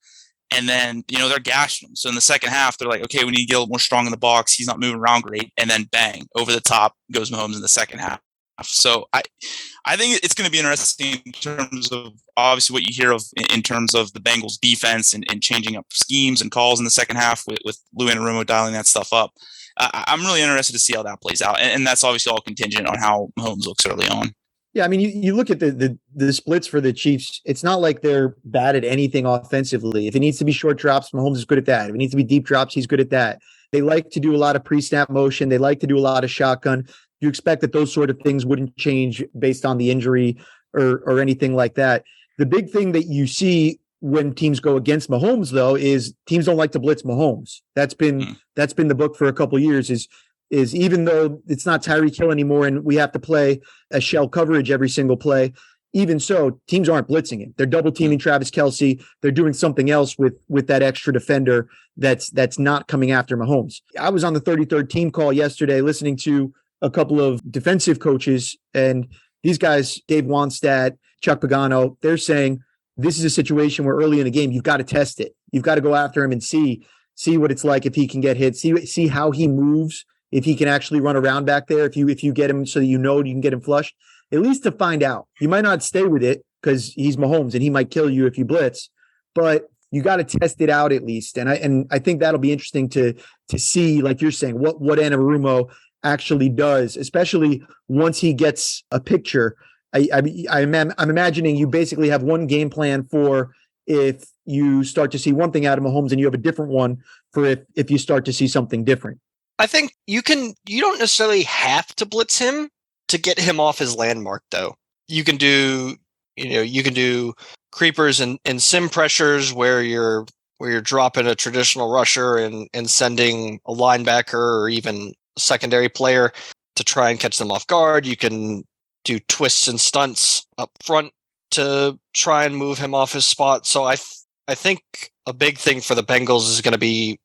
and then, they're gashing him. So in the second half, they're like, okay, we need to get a little more strong in the box. He's not moving around great. And then bang, over the top goes Mahomes in the second half. So I think it's going to be interesting in terms of obviously what you hear of in terms of the Bengals defense and changing up schemes and calls in the second half with Lou Anarumo dialing that stuff up. I'm really interested to see how that plays out. And that's obviously all contingent on how Mahomes looks early on. Yeah, I mean, you look at the splits for the Chiefs. It's not like they're bad at anything offensively. If it needs to be short drops, Mahomes is good at that. If it needs to be deep drops, he's good at that. They like to do a lot of pre-snap motion. They like to do a lot of shotgun. You expect that those sort of things wouldn't change based on the injury or anything like that. The big thing that you see when teams go against Mahomes, though, is teams don't like to blitz Mahomes. That's been the book for a couple of years. Is even though it's not Tyreek Hill anymore and we have to play a shell coverage every single play, even so, teams aren't blitzing it. They're double teaming Travis Kelce. They're doing something else with that extra defender that's not coming after Mahomes. I was on the 33rd team call yesterday listening to a couple of defensive coaches, and these guys, Dave Wanstad, Chuck Pagano, they're saying this is a situation where early in the game, you've got to test it. You've got to go after him and see what it's like if he can get hit, see how he moves, if he can actually run around back there, if you get him so that you can get him flushed, at least to find out. You might not stay with it because he's Mahomes and he might kill you if you blitz, but you got to test it out at least. And I think that'll be interesting to see, like you're saying, what Anarumo actually does, especially once he gets a picture. I'm imagining you basically have one game plan for if you start to see one thing out of Mahomes and you have a different one for if you start to see something different. I think you don't necessarily have to blitz him to get him off his landmark, though. You can do creepers and sim pressures where you're dropping a traditional rusher and sending a linebacker or even a secondary player to try and catch them off guard. You can do twists and stunts up front to try and move him off his spot. So I think a big thing for the Bengals is going to be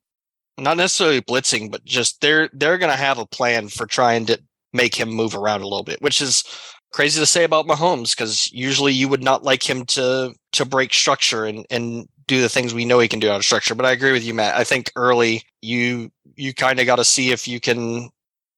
not necessarily blitzing, but just they're going to have a plan for trying to make him move around a little bit, which is crazy to say about Mahomes because usually you would not like him to break structure and do the things we know he can do out of structure. But I agree with you, Matt. I think early you kind of got to see if you can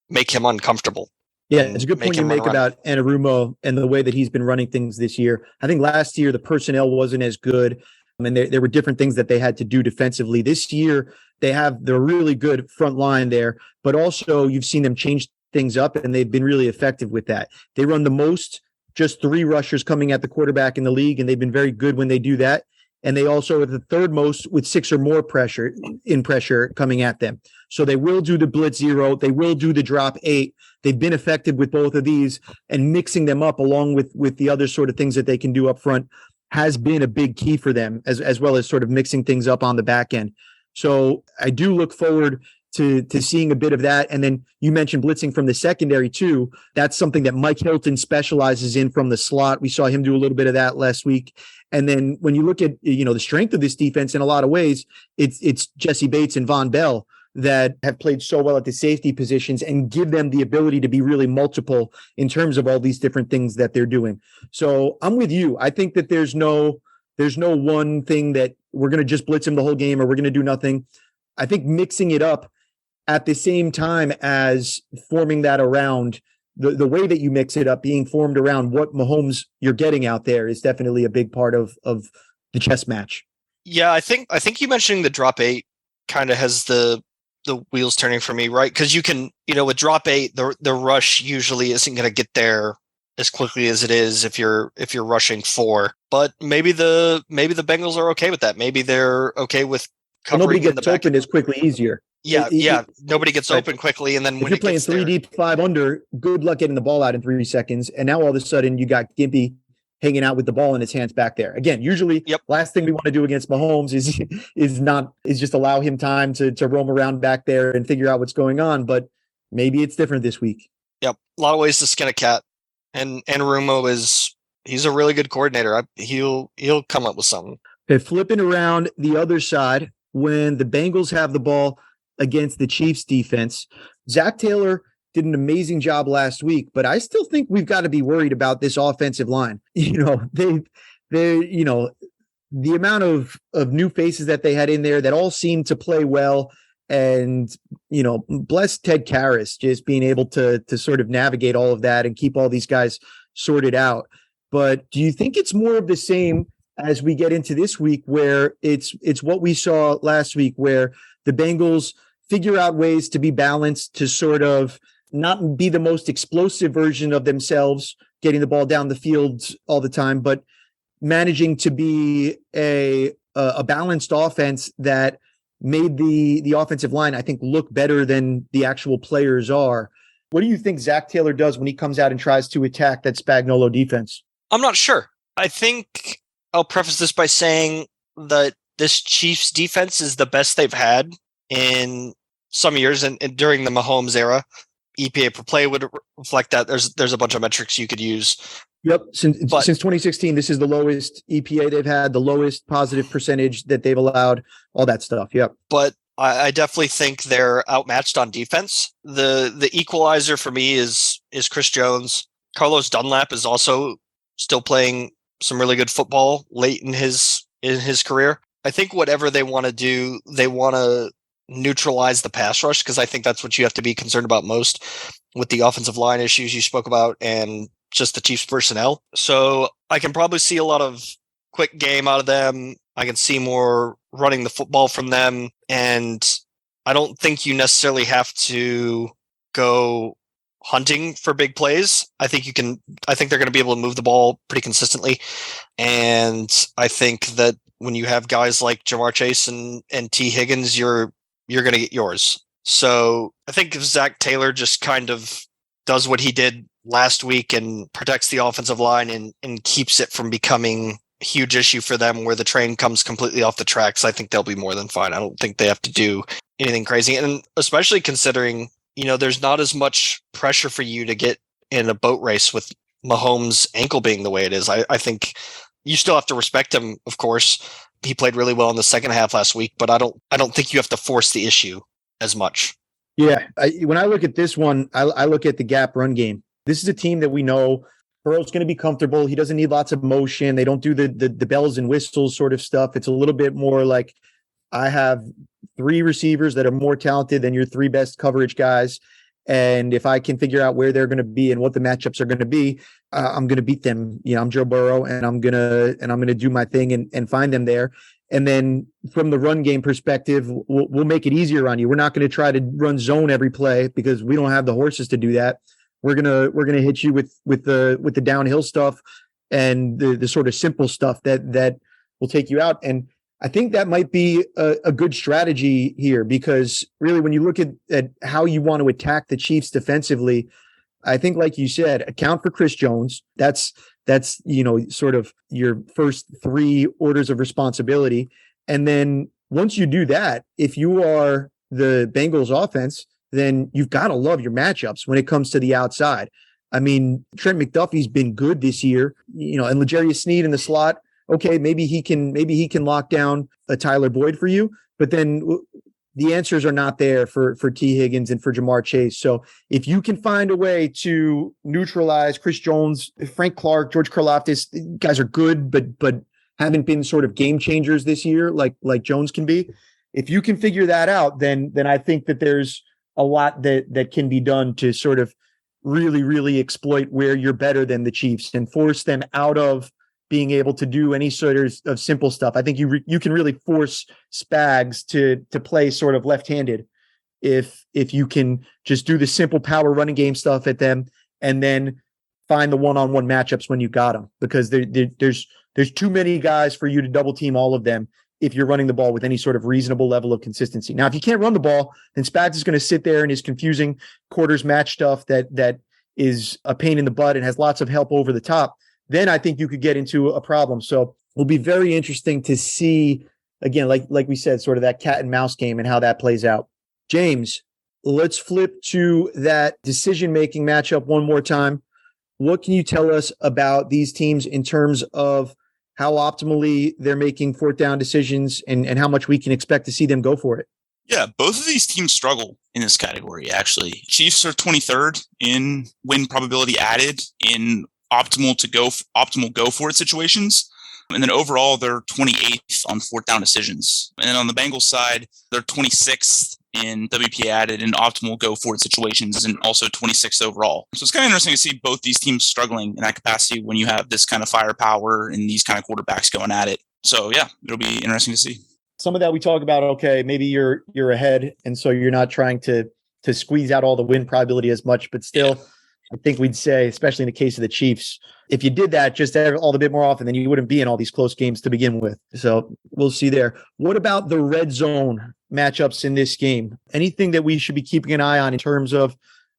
make him uncomfortable. Yeah, it's a good point you make about Anarumo and the way that he's been running things this year. I think last year the personnel wasn't as good. I mean, there were different things that they had to do defensively. This year, they're really good front line there, but also you've seen them change things up and they've been really effective with that. They run the most, just 3 rushers coming at the quarterback in the league, and they've been very good when they do that. And they also are the third most with 6 or more pressure coming at them. So they will do the blitz 0. They will do the drop 8. They've been effective with both of these, and mixing them up along with the other sort of things that they can do up front has been a big key for them, as well as sort of mixing things up on the back end. So I do look forward to seeing a bit of that. And then you mentioned blitzing from the secondary too. That's something that Mike Hilton specializes in from the slot. We saw him do a little bit of that last week. And then when you look at, the strength of this defense in a lot of ways, it's Jesse Bates and Von Bell that have played so well at the safety positions and give them the ability to be really multiple in terms of all these different things that they're doing. So I'm with you. I think that there's no one thing that we're going to just blitz him the whole game or we're going to do nothing. I think mixing it up at the same time as forming that around the way that you mix it up, being formed around what Mahomes you're getting out there is definitely a big part of the chess match. Yeah, I think you mentioning the drop 8 kind of has the wheels turning for me, right? Because you can, with drop 8, the rush usually isn't going to get there as quickly as it is if you're rushing 4. But maybe the Bengals are okay with that. Maybe they're okay with covering. Nobody gets open as quickly easier. Nobody gets open quickly, and then if when you're playing 3 deep, 5 under, good luck getting the ball out in 3 seconds. And now all of a sudden you got Gimpy hanging out with the ball in his hands back there. Again, usually last thing we want to do against Mahomes is just allow him time to roam around back there and figure out what's going on. But maybe it's different this week. Yep. A lot of ways to skin a cat. And Rumo he's a really good coordinator. He'll come up with something. Okay, flipping around the other side, when the Bengals have the ball against the Chiefs defense, Zach Taylor did an amazing job last week, but I still think we've got to be worried about this offensive line. The amount of new faces that they had in there that all seemed to play well. And, bless Ted Karras just being able to sort of navigate all of that and keep all these guys sorted out. But do you think it's more of the same as we get into this week, where it's what we saw last week, where the Bengals figure out ways to be balanced, to sort of not be the most explosive version of themselves, getting the ball down the field all the time, but managing to be a balanced offense that made the offensive line, I think, look better than the actual players are. What do you think Zach Taylor does when he comes out and tries to attack that Spagnuolo defense? I'm not sure. I think I'll preface this by saying that this Chiefs defense is the best they've had in some years, and during the Mahomes era. EPA per play would reflect that. There's a bunch of metrics you could use. Yep. Since 2016, this is the lowest EPA they've had, the lowest positive percentage that they've allowed, all that stuff. Yep. But I definitely think they're outmatched on defense. The equalizer for me is Chris Jones. Carlos Dunlap is also still playing some really good football late in his career. I think whatever they want to do, they want to neutralize the pass rush, because I think that's what you have to be concerned about most with the offensive line issues you spoke about and just the Chiefs personnel. So I can probably see a lot of quick game out of them. I can see more running the football from them. And I don't think you necessarily have to go hunting for big plays. I think they're going to be able to move the ball pretty consistently. And I think that when you have guys like Jamar Chase and T. Higgins, you're going to get yours. So I think if Zach Taylor just kind of does what he did last week and protects the offensive line and keeps it from becoming a huge issue for them where the train comes completely off the tracks, I think they'll be more than fine. I don't think they have to do anything crazy. And especially considering, there's not as much pressure for you to get in a boat race with Mahomes' ankle being the way it is. I think you still have to respect him, of course. He played really well in the second half last week, but I don't think you have to force the issue as much. Yeah. When I look at this one, I look at the gap run game. This is a team that we know Burrow's going to be comfortable. He doesn't need lots of motion. They don't do the bells and whistles sort of stuff. It's a little bit more like, I have 3 receivers that are more talented than your 3 best coverage guys. And if I can figure out where they're going to be and what the matchups are going to be, I'm going to beat them. I'm Joe Burrow, and I'm going to do my thing and find them there. And then from the run game perspective, we'll make it easier on you. We're not going to try to run zone every play because we don't have the horses to do that. We're gonna hit you with the downhill stuff and the sort of simple stuff that will take you out. And I think that might be a good strategy here, because really when you look at how you want to attack the Chiefs defensively, I think, like you said, account for Chris Jones. That's sort of your first 3 orders of responsibility. And then once you do that, if you are the Bengals offense, then you've got to love your matchups when it comes to the outside. I mean, Trent McDuffie's been good this year, and L'Jarius Sneed in the slot. Okay, maybe he can lock down a Tyler Boyd for you, but then the answers are not there for T. Higgins and for Jamar Chase. So if you can find a way to neutralize Chris Jones, Frank Clark, George Karlaftis, guys are good, but haven't been sort of game changers this year, like Jones can be. If you can figure that out, then I think that there's a lot that can be done to sort of really, really exploit where you're better than the Chiefs and force them out of being able to do any sort of simple stuff. I think you can really force Spags to play sort of left-handed if you can just do the simple power running game stuff at them and then find the one-on-one matchups when you got them, because there's too many guys for you to double team all of them if you're running the ball with any sort of reasonable level of consistency. Now, if you can't run the ball, then Spags is going to sit there and his confusing quarters match stuff that is a pain in the butt and has lots of help over the top. Then I think you could get into a problem. So it'll be very interesting to see, again, like we said, sort of that cat and mouse game and how that plays out. James, let's flip to that decision-making matchup one more time. What can you tell us about these teams in terms of how optimally they're making fourth down decisions and how much we can expect to see them go for it? Yeah, both of these teams struggle in this category, actually. Chiefs are 23rd in win probability added in optimal go for it situations. And then overall, they're 28th on fourth down decisions. And then on the Bengals side, they're 26th in WP added in optimal go for it situations and also 26th overall. So it's kind of interesting to see both these teams struggling in that capacity when you have this kind of firepower and these kind of quarterbacks going at it. So yeah, it'll be interesting to see. Some of that we talk about, okay, maybe you're ahead, and so you're not trying to squeeze out all the win probability as much, but still, yeah. I think we'd say, especially in the case of the Chiefs, if you did that just all the bit more often, then you wouldn't be in all these close games to begin with. So we'll see there. What about the red zone matchups in this game? Anything that we should be keeping an eye on in terms of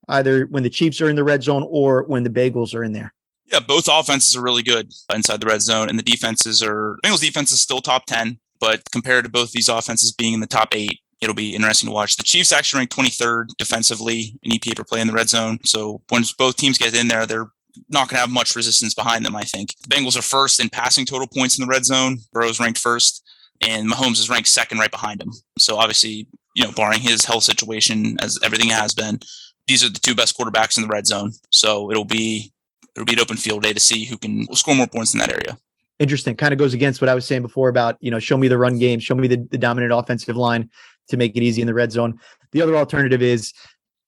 either when the Chiefs are in the red zone or when the Bengals are in there? Yeah, both offenses are really good inside the red zone, and the Bengals defense is still top 10, but compared to both these offenses being in the top 8, it'll be interesting to watch. The Chiefs actually ranked 23rd defensively in EPA per play in the red zone. So once both teams get in there, they're not going to have much resistance behind them, I think. The Bengals are first in passing total points in the red zone. Burrow's ranked first, and Mahomes is ranked second right behind him. So obviously, barring his health situation, as everything has been, these are the two best quarterbacks in the red zone. So it'll be an open field day to see who can score more points in that area. Interesting. Kind of goes against what I was saying before about, show me the run game, show me the dominant offensive line to make it easy in the red zone. The other alternative is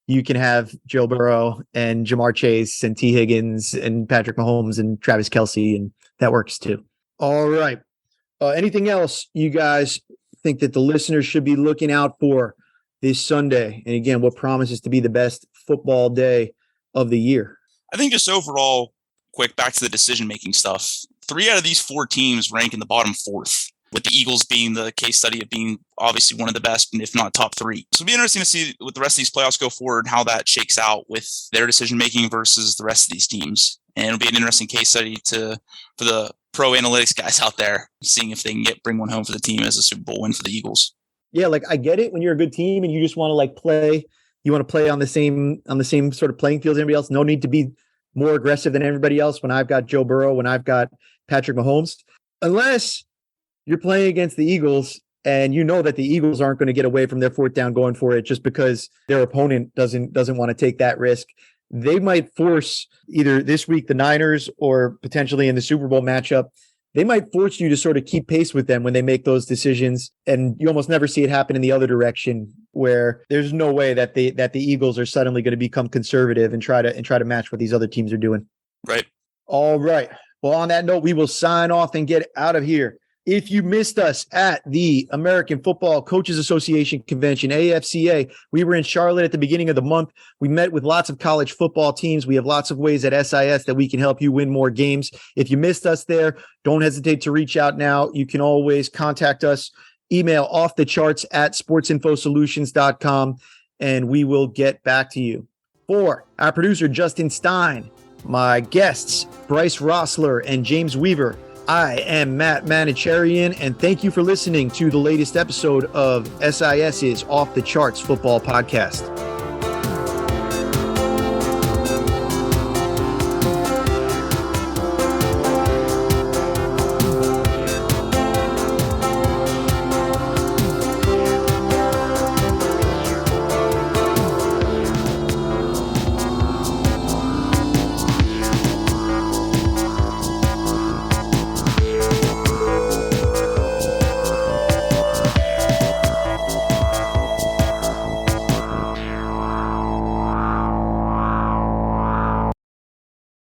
you can have Joe Burrow and Jamar Chase and T. Higgins and Patrick Mahomes and Travis Kelce, and that works too. All right. Anything else you guys think that the listeners should be looking out for this Sunday? And again, what promises to be the best football day of the year? I think just overall, quick, back to the decision-making stuff. 3 out of these 4 teams rank in the bottom 4th, with the Eagles being the case study of being obviously one of the best, if not top 3. So it'll be interesting to see with the rest of these playoffs go forward, how that shakes out with their decision-making versus the rest of these teams. And it'll be an interesting case study for the pro analytics guys out there, seeing if they can bring one home for the team as a Super Bowl win for the Eagles. Yeah, I get it when you're a good team and you just want to play. You want to play on the same sort of playing field as everybody else. No need to be more aggressive than everybody else when I've got Joe Burrow, when I've got Patrick Mahomes, unless you're playing against the Eagles and you know that the Eagles aren't going to get away from their fourth down going for it just because their opponent doesn't want to take that risk. They might force either this week the Niners or potentially in the Super Bowl matchup. They might force you to sort of keep pace with them when they make those decisions. And you almost never see it happen in the other direction, where there's no way that the Eagles are suddenly going to become conservative and try to match what these other teams are doing. Right. All right. Well, on that note, we will sign off and get out of here. If you missed us at the American Football Coaches Association Convention, AFCA, we were in Charlotte at the beginning of the month. We met with lots of college football teams. We have lots of ways at SIS that we can help you win more games. If you missed us there, don't hesitate to reach out now. You can always contact us, email offthecharts@sportsinfosolutions.com, and we will get back to you. For our producer, Justin Stein, my guests, Bryce Rossler and James Weaver, I am Matt Manocherian, and thank you for listening to the latest episode of SIS's Off the Charts Football Podcast.